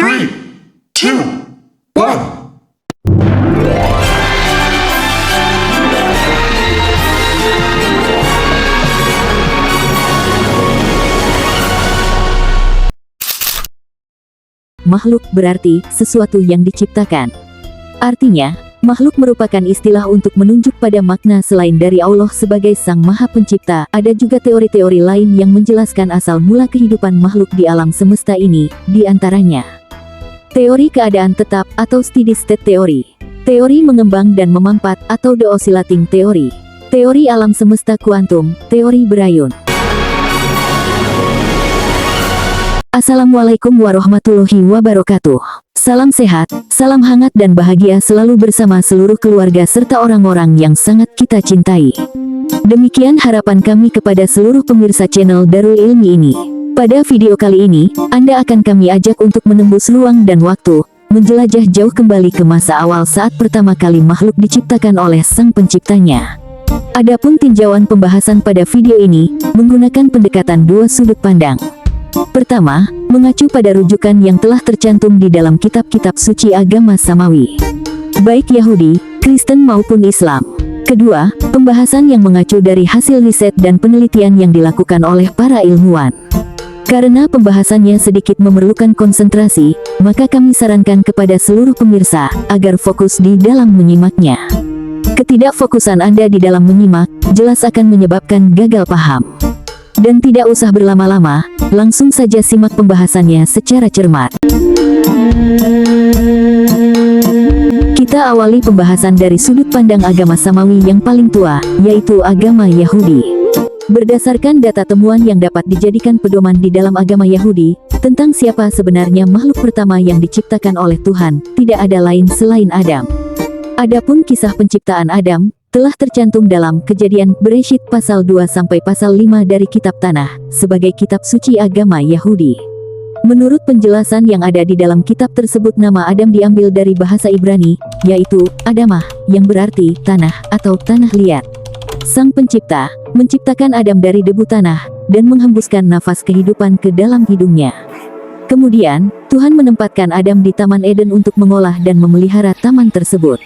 3, 2, 1. Makhluk berarti sesuatu yang diciptakan. Artinya, makhluk merupakan istilah untuk menunjuk pada makna selain dari Allah sebagai Sang Maha Pencipta. Ada juga teori-teori lain yang menjelaskan asal mula kehidupan makhluk di alam semesta ini, di antaranya teori keadaan tetap atau steady state theory, teori mengembang dan memampat atau the oscillating theory, teori alam semesta kuantum, teori berayun. Assalamualaikum warahmatullahi wabarakatuh. Salam sehat, salam hangat dan bahagia selalu bersama seluruh keluarga serta orang-orang yang sangat kita cintai. Demikian harapan kami kepada seluruh pemirsa channel Darul Ilmi ini. Pada video kali ini, Anda akan kami ajak untuk menembus ruang dan waktu, menjelajah jauh kembali ke masa awal saat pertama kali makhluk diciptakan oleh Sang Penciptanya. Adapun tinjauan pembahasan pada video ini, menggunakan pendekatan dua sudut pandang. Pertama, mengacu pada rujukan yang telah tercantum di dalam kitab-kitab suci agama samawi, baik Yahudi, Kristen maupun Islam. Kedua, pembahasan yang mengacu dari hasil riset dan penelitian yang dilakukan oleh para ilmuwan. Karena pembahasannya sedikit memerlukan konsentrasi, maka kami sarankan kepada seluruh pemirsa agar fokus di dalam menyimaknya. Ketidakfokusan Anda di dalam menyimak, jelas akan menyebabkan gagal paham. Dan tidak usah berlama-lama, langsung saja simak pembahasannya secara cermat. Kita awali pembahasan dari sudut pandang agama samawi yang paling tua, yaitu agama Yahudi. Berdasarkan data temuan yang dapat dijadikan pedoman di dalam agama Yahudi, tentang siapa sebenarnya makhluk pertama yang diciptakan oleh Tuhan, tidak ada lain selain Adam. Adapun kisah penciptaan Adam telah tercantum dalam Kejadian Bereshit pasal 2 sampai pasal 5 dari kitab Tanah, sebagai kitab suci agama Yahudi. Menurut penjelasan yang ada di dalam kitab tersebut, nama Adam diambil dari bahasa Ibrani, yaitu Adamah, yang berarti tanah atau tanah liat. Sang Pencipta menciptakan Adam dari debu tanah dan menghembuskan nafas kehidupan ke dalam hidungnya. Kemudian, Tuhan menempatkan Adam di Taman Eden untuk mengolah dan memelihara taman tersebut.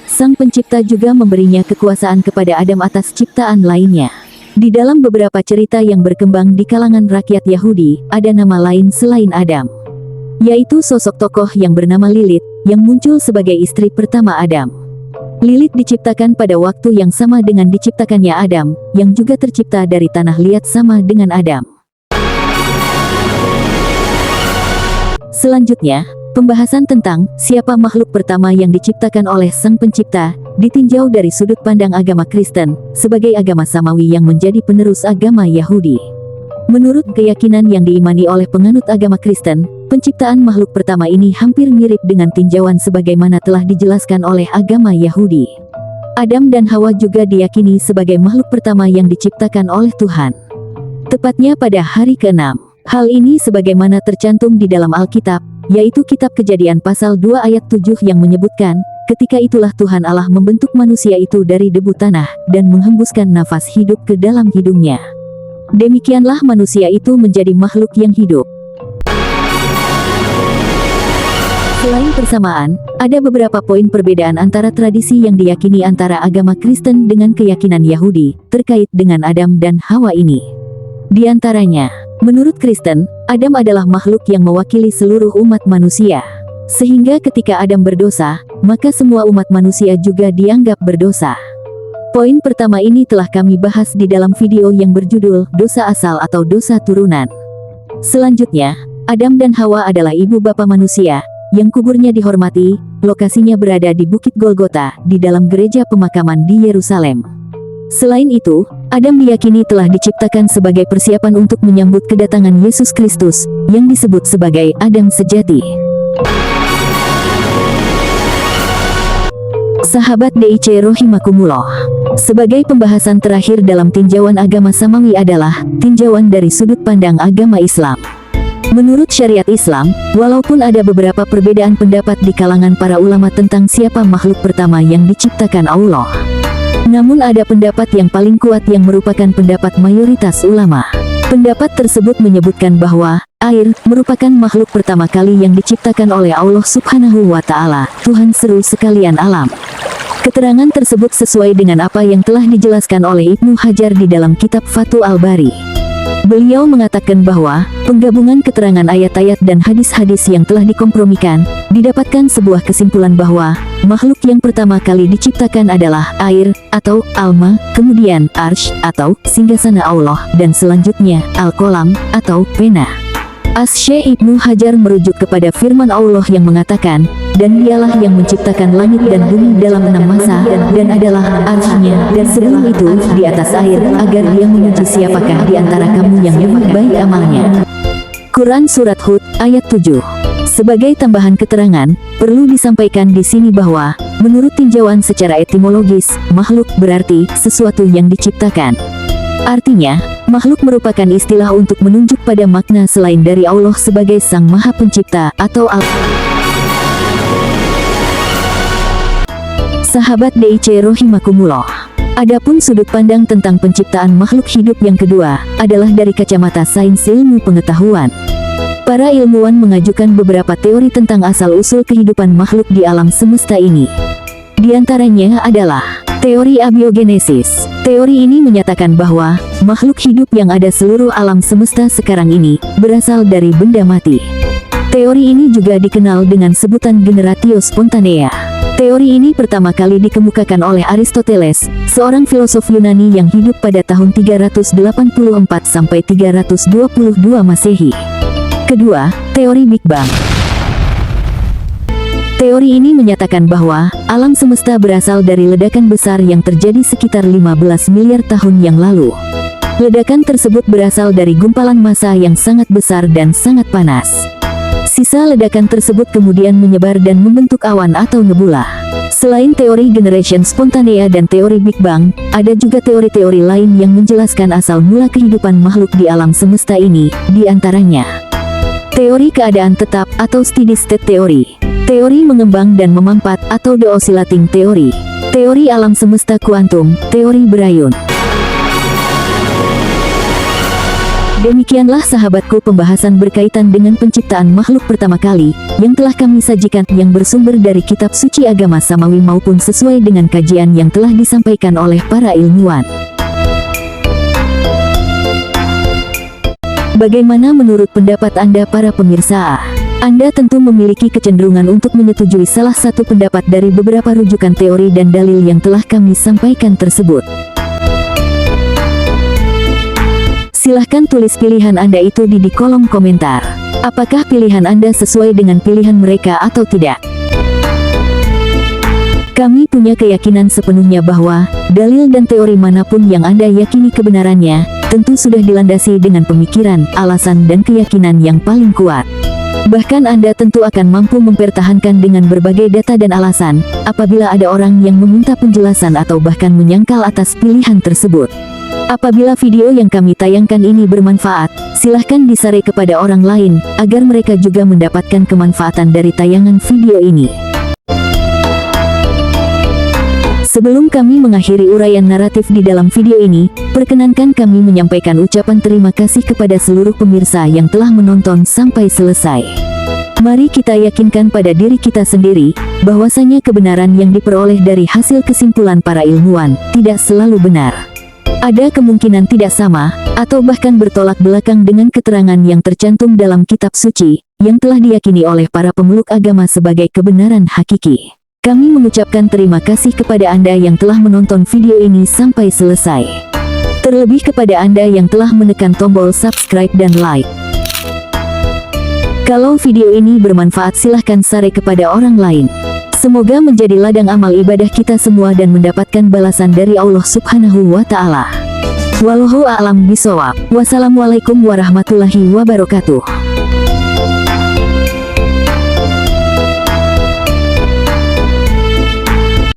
Sang Pencipta juga memberinya kekuasaan kepada Adam atas ciptaan lainnya. Di dalam beberapa cerita yang berkembang di kalangan rakyat Yahudi, ada nama lain selain Adam, yaitu sosok tokoh yang bernama Lilith, yang muncul sebagai istri pertama Adam. Lilith diciptakan pada waktu yang sama dengan diciptakannya Adam, yang juga tercipta dari tanah liat sama dengan Adam. Selanjutnya, pembahasan tentang siapa makhluk pertama yang diciptakan oleh Sang Pencipta ditinjau dari sudut pandang agama Kristen sebagai agama samawi yang menjadi penerus agama Yahudi. Menurut keyakinan yang diimani oleh penganut agama Kristen, penciptaan makhluk pertama ini hampir mirip dengan tinjauan sebagaimana telah dijelaskan oleh agama Yahudi. Adam dan Hawa juga diyakini sebagai makhluk pertama yang diciptakan oleh Tuhan, tepatnya pada hari ke-6. Hal ini sebagaimana tercantum di dalam Alkitab, yaitu kitab Kejadian pasal 2 ayat 7 yang menyebutkan, ketika itulah Tuhan Allah membentuk manusia itu dari debu tanah, dan menghembuskan nafas hidup ke dalam hidungnya. Demikianlah manusia itu menjadi makhluk yang hidup. Selain persamaan, ada beberapa poin perbedaan antara tradisi yang diyakini antara agama Kristen dengan keyakinan Yahudi, terkait dengan Adam dan Hawa ini. Di antaranya, menurut Kristen, Adam adalah makhluk yang mewakili seluruh umat manusia. Sehingga ketika Adam berdosa, maka semua umat manusia juga dianggap berdosa. Poin pertama ini telah kami bahas di dalam video yang berjudul Dosa Asal atau Dosa Turunan. Selanjutnya, Adam dan Hawa adalah ibu bapa manusia, yang kuburnya dihormati, lokasinya berada di Bukit Golgota, di dalam gereja pemakaman di Yerusalem. Selain itu, Adam diyakini telah diciptakan sebagai persiapan untuk menyambut kedatangan Yesus Kristus, yang disebut sebagai Adam sejati. Sahabat DIC Rohimakumullah, sebagai pembahasan terakhir dalam tinjauan agama samawi adalah tinjauan dari sudut pandang agama Islam. Menurut syariat Islam, walaupun ada beberapa perbedaan pendapat di kalangan para ulama tentang siapa makhluk pertama yang diciptakan Allah, namun ada pendapat yang paling kuat yang merupakan pendapat mayoritas ulama. Pendapat tersebut menyebutkan bahwa air merupakan makhluk pertama kali yang diciptakan oleh Allah Subhanahu wa Ta'ala, Tuhan seru sekalian alam. Keterangan tersebut sesuai dengan apa yang telah dijelaskan oleh Ibnu Hajar di dalam kitab Fathul Bari. Beliau mengatakan bahwa penggabungan keterangan ayat-ayat dan hadis-hadis yang telah dikompromikan, didapatkan sebuah kesimpulan bahwa makhluk yang pertama kali diciptakan adalah air, atau alma, kemudian arsh, atau singgasana Allah, dan selanjutnya al-qalam, atau pena. Asy-Syaikh Ibnu Hajar merujuk kepada firman Allah yang mengatakan, dan dialah yang menciptakan langit dan bumi dalam 6 masa, dan adalah arsh-Nya, dan sebelum itu di atas air, agar dia menguji siapakah di antara kamu yang lebih baik amalnya. Quran Surat Hud, ayat 7. Sebagai tambahan keterangan, perlu disampaikan di sini bahwa, menurut tinjauan secara etimologis, makhluk berarti sesuatu yang diciptakan. Artinya, makhluk merupakan istilah untuk menunjuk pada makna selain dari Allah sebagai Sang Maha Pencipta atau Sahabat DIC rahimakumullah. Adapun sudut pandang tentang penciptaan makhluk hidup yang kedua adalah dari kacamata sains ilmu pengetahuan. Para ilmuwan mengajukan beberapa teori tentang asal-usul kehidupan makhluk di alam semesta ini. Di antaranya adalah teori abiogenesis. Teori ini menyatakan bahwa makhluk hidup yang ada seluruh alam semesta sekarang ini berasal dari benda mati. Teori ini juga dikenal dengan sebutan generatio spontanea. Teori ini pertama kali dikemukakan oleh Aristoteles, seorang filosof Yunani yang hidup pada tahun 384 sampai 322 Masehi. Kedua, teori Big Bang. Teori ini menyatakan bahwa alam semesta berasal dari ledakan besar yang terjadi sekitar 15 miliar tahun yang lalu. Ledakan tersebut berasal dari gumpalan massa yang sangat besar dan sangat panas. Sisa ledakan tersebut kemudian menyebar dan membentuk awan atau nebula. Selain teori generation spontanea dan teori Big Bang, ada juga teori-teori lain yang menjelaskan asal mula kehidupan makhluk di alam semesta ini, di antaranya teori keadaan tetap atau steady state theory, teori mengembang dan memampat atau the oscillating theory, teori alam semesta kuantum, teori Brayton. Demikianlah sahabatku pembahasan berkaitan dengan penciptaan makhluk pertama kali yang telah kami sajikan, yang bersumber dari kitab suci agama samawi maupun sesuai dengan kajian yang telah disampaikan oleh para ilmuwan. Bagaimana menurut pendapat Anda para pemirsa? Anda tentu memiliki kecenderungan untuk menyetujui salah satu pendapat dari beberapa rujukan teori dan dalil yang telah kami sampaikan tersebut. Silahkan tulis pilihan Anda itu di kolom komentar. Apakah pilihan Anda sesuai dengan pilihan mereka atau tidak? Kami punya keyakinan sepenuhnya bahwa dalil dan teori manapun yang Anda yakini kebenarannya tentu sudah dilandasi dengan pemikiran, alasan dan keyakinan yang paling kuat. Bahkan Anda tentu akan mampu mempertahankan dengan berbagai data dan alasan apabila ada orang yang meminta penjelasan atau bahkan menyangkal atas pilihan tersebut. Apabila video yang kami tayangkan ini bermanfaat, silahkan di-share kepada orang lain, agar mereka juga mendapatkan kemanfaatan dari tayangan video ini. Sebelum kami mengakhiri uraian naratif di dalam video ini, perkenankan kami menyampaikan ucapan terima kasih kepada seluruh pemirsa yang telah menonton sampai selesai. Mari kita yakinkan pada diri kita sendiri, bahwasanya kebenaran yang diperoleh dari hasil kesimpulan para ilmuwan, tidak selalu benar. Ada kemungkinan tidak sama, atau bahkan bertolak belakang dengan keterangan yang tercantum dalam kitab suci, yang telah diyakini oleh para pemeluk agama sebagai kebenaran hakiki. Kami mengucapkan terima kasih kepada Anda yang telah menonton video ini sampai selesai. Terlebih kepada Anda yang telah menekan tombol subscribe dan like. Kalau video ini bermanfaat, silahkan share kepada orang lain. Semoga menjadi ladang amal ibadah kita semua dan mendapatkan balasan dari Allah Subhanahu wa Ta'ala. Wallahu a'lam bishawab. Wassalamualaikum warahmatullahi wabarakatuh.